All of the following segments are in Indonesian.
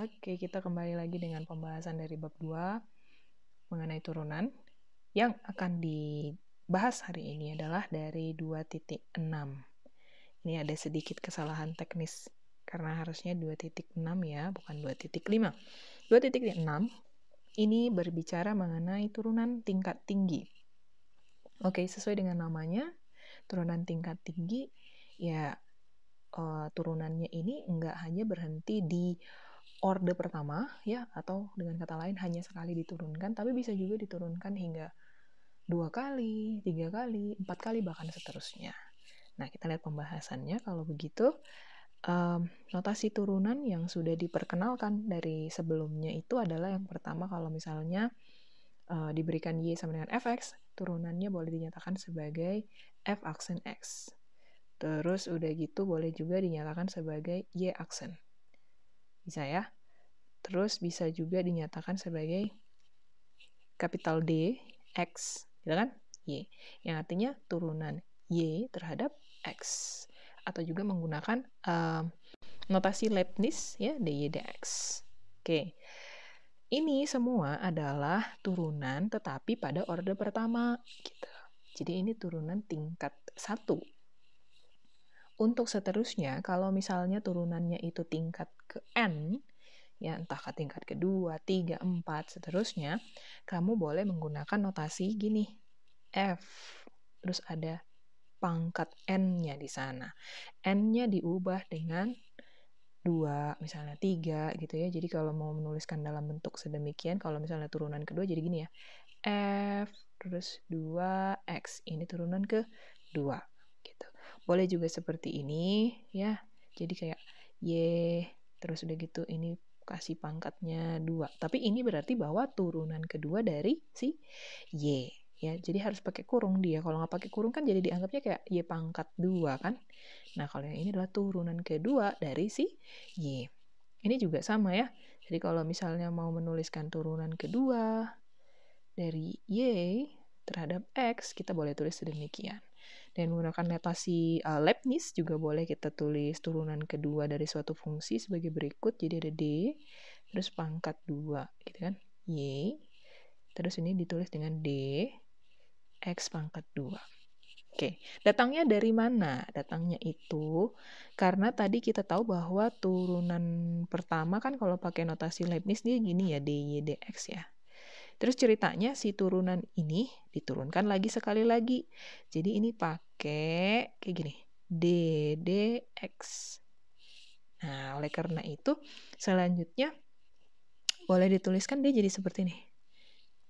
Oke, kita kembali lagi dengan pembahasan dari bab 2 mengenai turunan. Yang akan dibahas hari ini adalah dari 2.6. Ini ada sedikit kesalahan teknis, karena harusnya 2.6 ya, bukan 2.5. 2.6 ini berbicara mengenai turunan tingkat tinggi. Oke, sesuai dengan namanya, turunan tingkat tinggi, ya turunannya ini enggak hanya berhenti di orde pertama ya, atau dengan kata lain hanya sekali diturunkan, tapi bisa juga diturunkan hingga 2 kali, 3 kali, 4 kali, bahkan seterusnya. Nah, kita lihat pembahasannya. Kalau begitu, notasi turunan yang sudah diperkenalkan dari sebelumnya itu adalah yang pertama, kalau misalnya diberikan Y sama dengan Fx, turunannya boleh dinyatakan sebagai F aksen X. Terus udah gitu boleh juga dinyatakan sebagai Y aksen. Bisa ya? Terus bisa juga dinyatakan sebagai kapital D, X, gitu kan? Y. Yang artinya turunan Y terhadap X. Atau juga menggunakan notasi Leibniz, ya, dy dx. Oke. Ini semua adalah turunan tetapi pada orde pertama, gitu. Jadi ini turunan tingkat 1. Untuk seterusnya, kalau misalnya turunannya itu tingkat ke N, ya entah ke tingkat kedua, 3, 4, seterusnya, kamu boleh menggunakan notasi gini, F, terus ada pangkat N-nya di sana. N-nya diubah dengan 2, misalnya 3, gitu ya. Jadi kalau mau menuliskan dalam bentuk sedemikian, kalau misalnya turunan kedua jadi gini ya, F, terus 2X, ini turunan kedua, gitu. Boleh juga seperti ini, ya. Jadi kayak Y, terus udah gitu ini kasih pangkatnya 2. Tapi ini berarti bahwa turunan kedua dari si Y. Ya, jadi harus pakai kurung dia. Kalau nggak pakai kurung kan jadi dianggapnya kayak Y pangkat 2 kan. Nah, kalau yang ini adalah turunan kedua dari si Y. Ini juga sama ya. Jadi kalau misalnya mau menuliskan turunan kedua dari Y terhadap X, kita boleh tulis sedemikian. Dan menggunakan notasi Leibniz juga boleh kita tulis turunan kedua dari suatu fungsi sebagai berikut. Jadi ada D, terus pangkat 2, gitu kan, Y. Terus ini ditulis dengan D, X pangkat 2. Oke, datangnya dari mana? Datangnya itu karena tadi kita tahu bahwa turunan pertama kan kalau pakai notasi Leibniz dia gini ya, dy dx ya. Terus ceritanya si turunan ini diturunkan lagi sekali lagi. Jadi ini pakai kayak gini, d dx. Nah, oleh karena itu selanjutnya boleh dituliskan dia jadi seperti ini.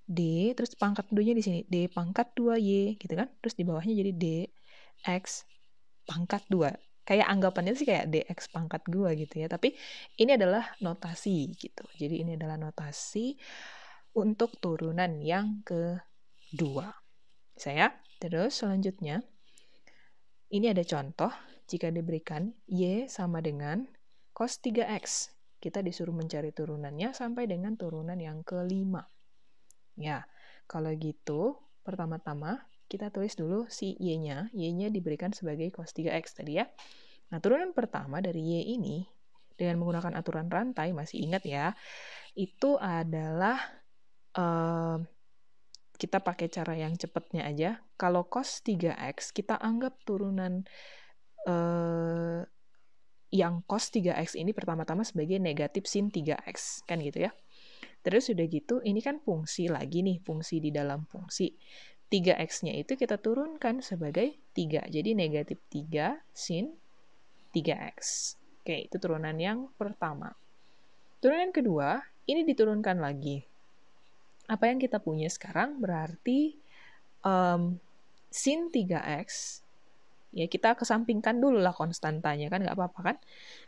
D, terus pangkat 2-nya di sini. D pangkat 2Y, gitu kan. Terus di bawahnya jadi DX pangkat 2. Kayak anggapannya sih kayak DX pangkat 2 gitu ya. Tapi ini adalah notasi gitu. Jadi ini adalah notasi untuk turunan yang kedua. Bisa ya? Terus selanjutnya, ini ada contoh. Jika diberikan Y sama dengan cos 3X. Kita disuruh mencari turunannya sampai dengan turunan yang kelima. Ya, kalau gitu, pertama-tama kita tulis dulu si Y-nya. Y-nya diberikan sebagai cos 3X tadi ya. Nah, turunan pertama dari Y ini, dengan menggunakan aturan rantai, masih ingat ya, itu adalah, kita pakai cara yang cepatnya aja. Kalau cos 3X, kita anggap turunan yang cos 3X ini pertama-tama sebagai negatif sin 3X, kan gitu ya. Terus udah gitu, ini kan fungsi lagi nih, fungsi di dalam fungsi. 3X-nya itu kita turunkan sebagai 3. Jadi negatif 3 sin 3X. Oke, itu turunan yang pertama. Turunan kedua, ini diturunkan lagi. Apa yang kita punya sekarang berarti sin 3X, ya kita kesampingkan dulu lah konstantanya, kan nggak apa-apa kan?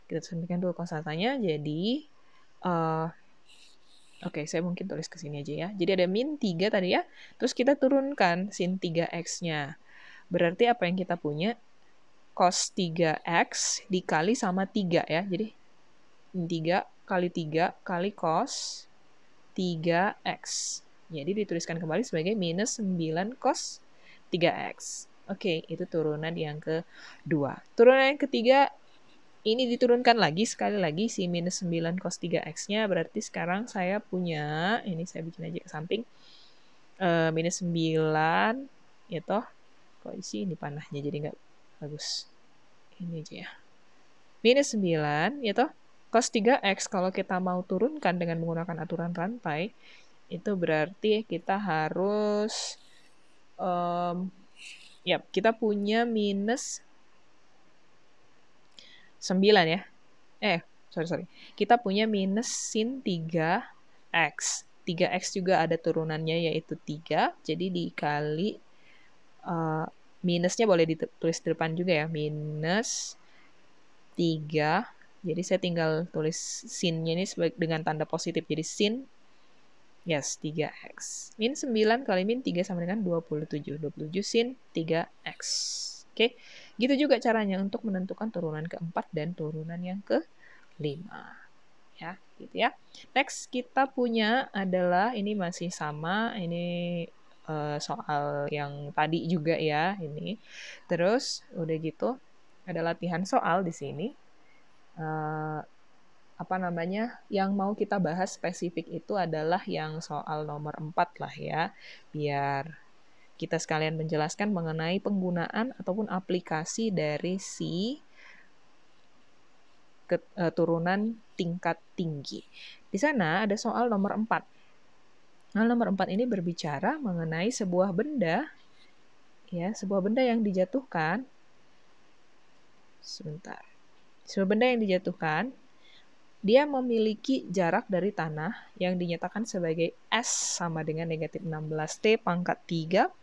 Kita kesampingkan dulu konstantanya, jadi oke, saya mungkin tulis ke sini aja ya. Jadi ada min 3 tadi ya. Terus kita turunkan sin 3X-nya. Berarti apa yang kita punya? Cos 3X dikali sama 3 ya. Jadi min 3 kali cos 3X. Jadi dituliskan kembali sebagai minus 9 cos 3X. Oke, itu turunan yang kedua. Turunan yang ketiga, ini diturunkan lagi, sekali lagi si minus 9 cos 3x-nya, berarti sekarang saya punya, ini saya bikin aja ke samping, minus 9, ya toh, kok isi ini panahnya jadi nggak bagus. Ini aja ya. Minus 9, ya toh, cos 3x kalau kita mau turunkan dengan menggunakan aturan rantai, itu berarti kita harus, ya kita punya minus 9 ya. Sorry. Kita punya minus sin 3x. 3x juga ada turunannya yaitu 3. Jadi dikali, minusnya boleh ditulis di depan juga ya. Minus 3. Jadi saya tinggal tulis sinnya ini dengan tanda positif. Jadi sin, yes, 3x. Min 9 kali min 3 sama dengan 27. 27 sin 3x. Oke, gitu juga caranya untuk menentukan turunan keempat dan turunan yang ke-5. Ya, gitu ya. Next kita punya adalah, ini masih sama, ini soal yang tadi juga ya, ini. Terus udah gitu ada latihan soal di sini. Yang mau kita bahas spesifik itu adalah yang soal nomor 4 lah ya, biar kita sekalian menjelaskan mengenai penggunaan ataupun aplikasi dari si turunan tingkat tinggi. Di sana ada soal nomor 4. Soal nomor 4 ini berbicara mengenai sebuah benda, ya, sebuah benda yang dijatuhkan. Sebentar. Sebuah benda yang dijatuhkan, dia memiliki jarak dari tanah yang dinyatakan sebagai S sama dengan negatif 16T pangkat 3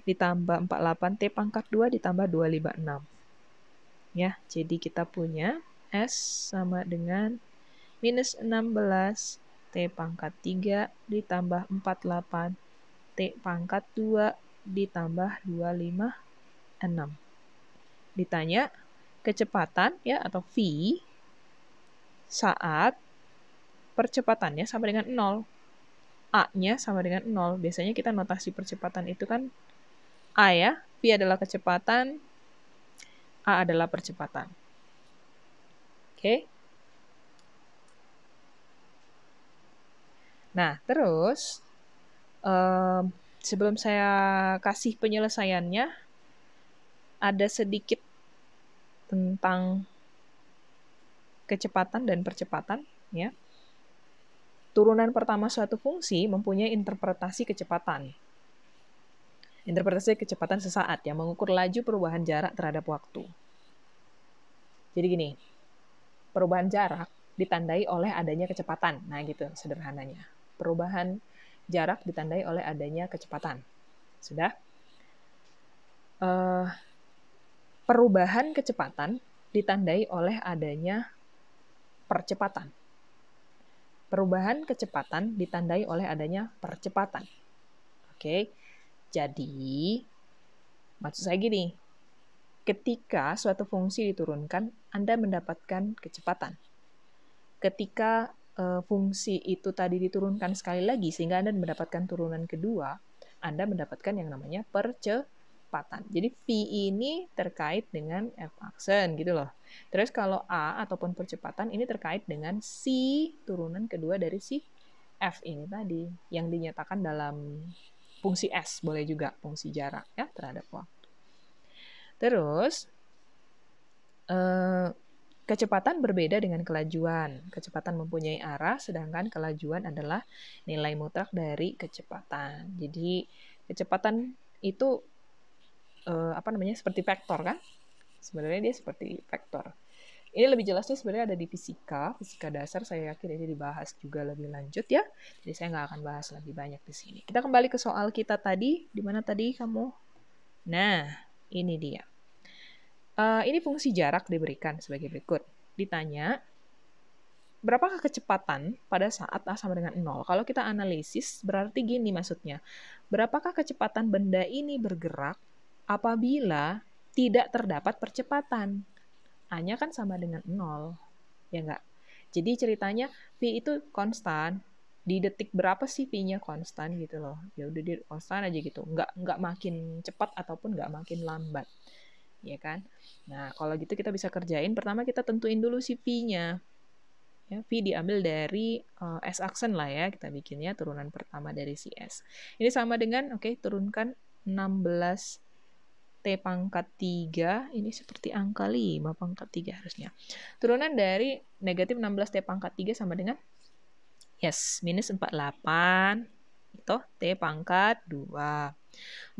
ditambah 48T pangkat 2 ditambah 256. Ya, jadi kita punya S sama dengan minus 16T pangkat 3 ditambah 48T pangkat 2 ditambah 256. Ditanya kecepatan ya atau V saat percepatannya sama dengan 0. A-nya sama dengan 0. Biasanya kita notasi percepatan itu kan A ya. V adalah kecepatan, A adalah percepatan. Oke. Nah, terus sebelum saya kasih penyelesaiannya, ada sedikit tentang kecepatan dan percepatan ya. Turunan pertama suatu fungsi mempunyai interpretasi kecepatan. Interpretasi kecepatan sesaat yang mengukur laju perubahan jarak terhadap waktu. Jadi gini, perubahan jarak ditandai oleh adanya kecepatan. Nah gitu sederhananya. Perubahan jarak ditandai oleh adanya kecepatan. Sudah? Perubahan kecepatan ditandai oleh adanya percepatan. Perubahan kecepatan ditandai oleh adanya percepatan. Oke, jadi maksud saya gini, ketika suatu fungsi diturunkan, Anda mendapatkan kecepatan. Ketika fungsi itu tadi diturunkan sekali lagi, sehingga Anda mendapatkan turunan kedua, Anda mendapatkan yang namanya percepatan. Jadi V ini terkait dengan F aksen gitu loh. Terus kalau A ataupun percepatan ini terkait dengan si turunan kedua dari si F ini tadi, yang dinyatakan dalam fungsi S, boleh juga fungsi jarak ya terhadap waktu. Terus kecepatan berbeda dengan kelajuan. Kecepatan mempunyai arah, sedangkan kelajuan adalah nilai mutlak dari kecepatan. Jadi kecepatan itu seperti vektor kan? Sebenarnya dia seperti vektor. Ini lebih jelasnya sebenarnya ada di fisika dasar, saya yakin ini dibahas juga lebih lanjut ya. Jadi saya nggak akan bahas lebih banyak di sini. Kita kembali ke soal kita tadi, di mana tadi kamu? Nah, ini dia. Ini fungsi jarak diberikan sebagai berikut. Ditanya, berapakah kecepatan pada saat A sama dengan 0? Kalau kita analisis, berarti gini maksudnya. Berapakah kecepatan benda ini bergerak apabila tidak terdapat percepatan? A-nya kan sama dengan 0. Ya enggak? Jadi ceritanya V itu konstan. Di detik berapa sih V-nya konstan gitu loh. Ya udah dia konstan aja gitu. Enggak makin cepat ataupun enggak makin lambat. ya kan? Nah, kalau gitu kita bisa kerjain, pertama kita tentuin dulu si V-nya. Ya, V diambil dari S aksen lah ya, kita bikinnya turunan pertama dari si S. Ini sama dengan, oke, turunkan 16 T pangkat 3, ini seperti angka 5 pangkat 3 harusnya. Turunan dari negatif 16 T pangkat 3 sama dengan, yes, minus 48, itu T pangkat 2.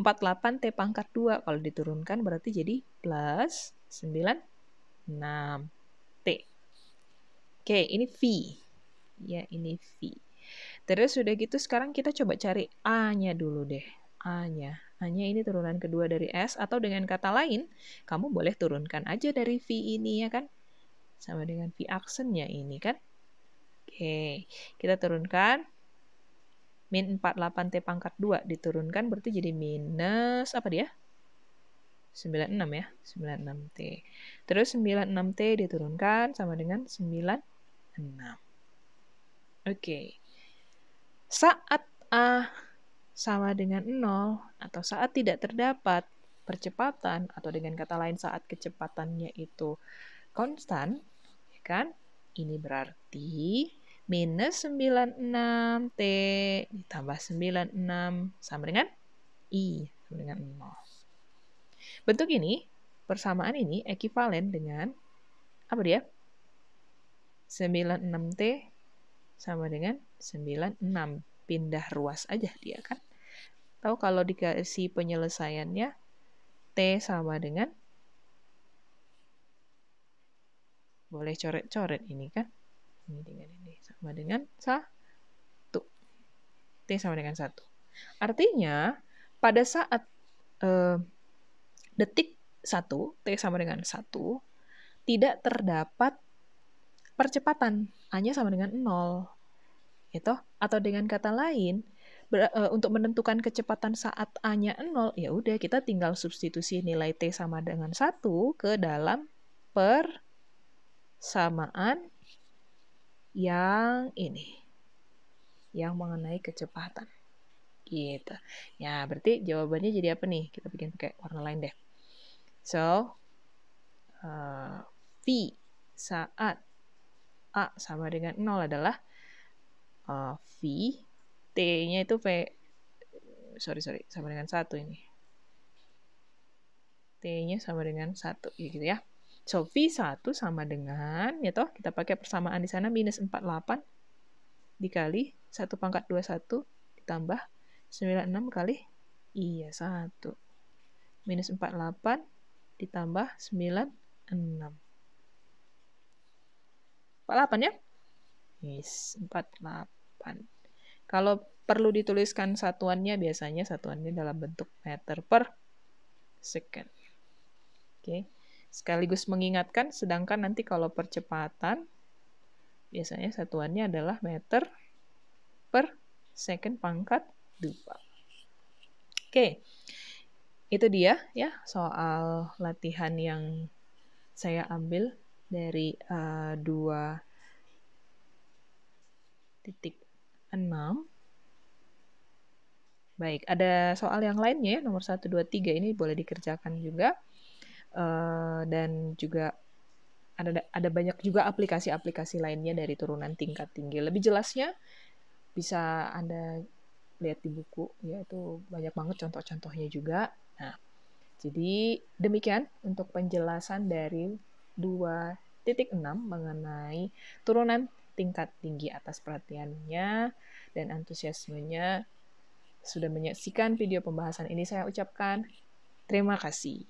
48 T pangkat 2, kalau diturunkan berarti jadi plus 96 T. Oke, ini V. Ya, ini V. Terus sudah gitu sekarang kita coba cari A-nya dulu deh. A-nya. A-nya ini turunan kedua dari S, atau dengan kata lain, kamu boleh turunkan aja dari V ini ya kan? Sama dengan V aksennya ini kan? Oke, kita turunkan. Min 48 T pangkat 2 diturunkan berarti jadi minus, apa dia? 96 ya, 96T. Terus 96T diturunkan sama dengan 96. Oke. Saat A sama dengan 0 atau saat tidak terdapat percepatan, atau dengan kata lain saat kecepatannya itu konstan, ya kan? Ini berarti minus 96T ditambah 96 sama dengan I, sama dengan 0. Bentuk ini, persamaan ini ekivalen dengan, apa dia? 96T sama dengan 96. Pindah ruas aja dia kan. Tahu kalau dikasih penyelesaiannya, T sama dengan, boleh coret-coret ini kan. Ini dengan ini sama dengan 1. T sama dengan 1. Artinya, pada saat detik 1, T sama dengan 1, tidak terdapat percepatan, A-nya sama dengan 0. Gitu? Atau dengan kata lain, untuk menentukan kecepatan saat A-nya 0, ya udah kita tinggal substitusi nilai T sama dengan 1 ke dalam persamaan yang ini. Yang mengenai kecepatan. Gitu. Ya, berarti jawabannya jadi apa nih? Kita bikin pakai warna lain deh. So, V saat A sama dengan 0 adalah V, T-nya itu sama dengan 1 ini. T-nya sama dengan 1, gitu ya. So, V1 sama dengan, ya toh, kita pakai persamaan di sana, minus 48 dikali 1 pangkat 21 ditambah 96 kali, iya 1. Minus 48 ditambah 96. 48 ya? Yes, 48. Kalau perlu dituliskan satuannya, biasanya satuannya dalam bentuk meter per second. Oke. Sekaligus mengingatkan, sedangkan nanti kalau percepatan, biasanya satuannya adalah meter per second pangkat 2. Oke. Itu dia ya soal latihan yang saya ambil dari 2.6. Baik, ada soal yang lainnya ya, nomor 1, 2, 3 ini boleh dikerjakan juga. Dan juga ada banyak juga aplikasi-aplikasi lainnya dari turunan tingkat tinggi. Lebih jelasnya bisa Anda lihat di buku, ya itu banyak banget contoh-contohnya juga. Nah, jadi demikian untuk penjelasan dari 2.6 mengenai turunan tingkat tinggi. Atas perhatiannya dan antusiasmenya sudah menyaksikan video pembahasan ini, saya ucapkan terima kasih.